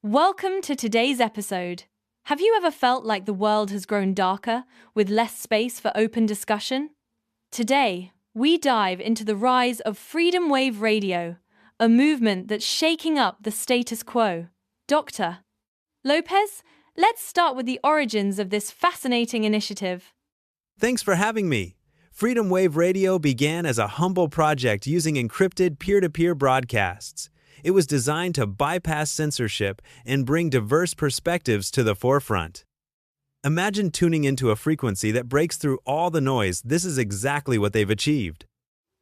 Welcome to today's episode. Have you ever felt like the world has grown darker, with less space for open discussion? Today, we dive into the rise of Freedom Wave Radio, a movement that's shaking up the status quo. Dr. Lopez, let's start with the origins of this fascinating initiative. Thanks for having me. Freedom Wave Radio began as a humble project using encrypted peer-to-peer broadcasts. It was designed to bypass censorship and bring diverse perspectives to the forefront. Imagine tuning into a frequency that breaks through all the noise. This is exactly what they've achieved.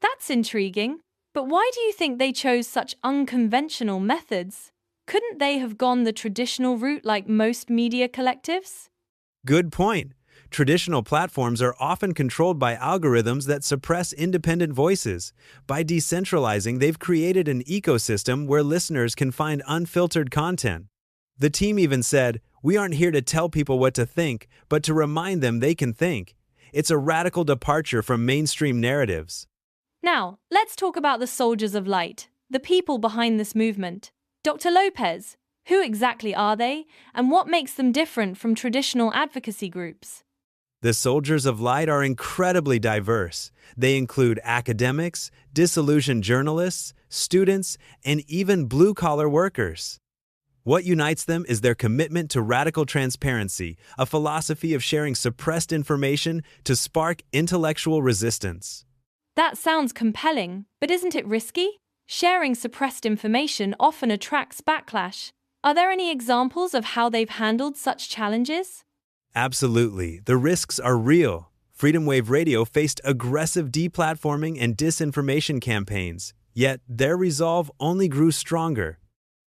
That's intriguing, but why do you think they chose such unconventional methods? Couldn't they have gone the traditional route like most media collectives? Good point. Traditional platforms are often controlled by algorithms that suppress independent voices. By decentralizing, they've created an ecosystem where listeners can find unfiltered content. The team even said, "We aren't here to tell people what to think, but to remind them they can think." It's a radical departure from mainstream narratives. Now, let's talk about the Soldiers of Light, the people behind this movement. Dr. Lopez, who exactly are they, and what makes them different from traditional advocacy groups? The Soldiers of Light are incredibly diverse. They include academics, disillusioned journalists, students, and even blue-collar workers. What unites them is their commitment to radical transparency, a philosophy of sharing suppressed information to spark intellectual resistance. That sounds compelling, but isn't it risky? Sharing suppressed information often attracts backlash. Are there any examples of how they've handled such challenges? Absolutely. The risks are real. Freedom Wave Radio faced aggressive deplatforming and disinformation campaigns, yet their resolve only grew stronger.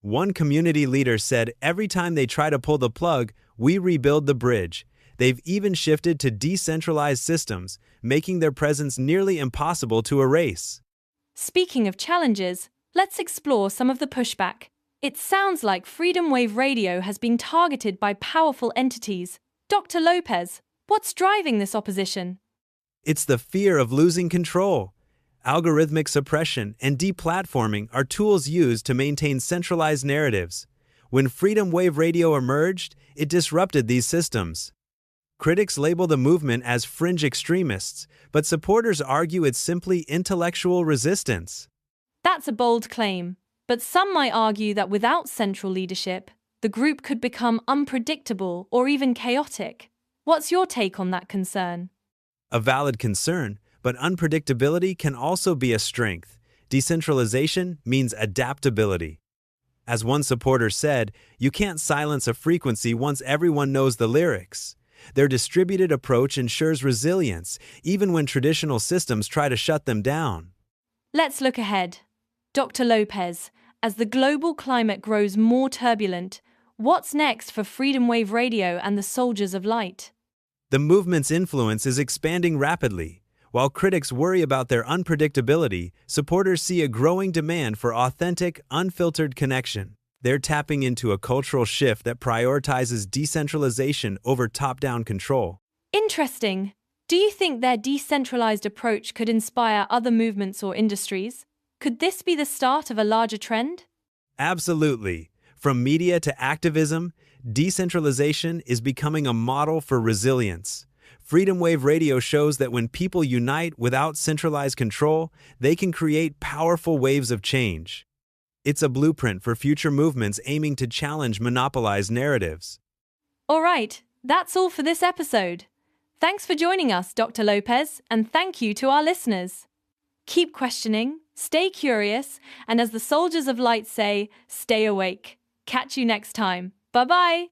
One community leader said, "Every time they try to pull the plug, we rebuild the bridge." They've even shifted to decentralized systems, making their presence nearly impossible to erase. Speaking of challenges, let's explore some of the pushback. It sounds like Freedom Wave Radio has been targeted by powerful entities. Dr. Lopez, what's driving this opposition? It's the fear of losing control. Algorithmic suppression and deplatforming are tools used to maintain centralized narratives. When Freedom Wave Radio emerged, it disrupted these systems. Critics label the movement as fringe extremists, but supporters argue it's simply intellectual resistance. That's a bold claim, but some might argue that without central leadership, the group could become unpredictable or even chaotic. What's your take on that concern? A valid concern, but unpredictability can also be a strength. Decentralization means adaptability. As one supporter said, "You can't silence a frequency once everyone knows the lyrics." Their distributed approach ensures resilience, even when traditional systems try to shut them down. Let's look ahead. Dr. Lopez, as the global climate grows more turbulent, what's next for Freedom Wave Radio and the Soldiers of Light? The movement's influence is expanding rapidly. While critics worry about their unpredictability, supporters see a growing demand for authentic, unfiltered connection. They're tapping into a cultural shift that prioritizes decentralization over top-down control. Interesting. Do you think their decentralized approach could inspire other movements or industries? Could this be the start of a larger trend? Absolutely. From media to activism, decentralization is becoming a model for resilience. Freedom Wave Radio shows that when people unite without centralized control, they can create powerful waves of change. It's a blueprint for future movements aiming to challenge monopolized narratives. All right, that's all for this episode. Thanks for joining us, Dr. Lopez, and thank you to our listeners. Keep questioning, stay curious, and as the Soldiers of Light say, stay awake. Catch you next time. Bye-bye.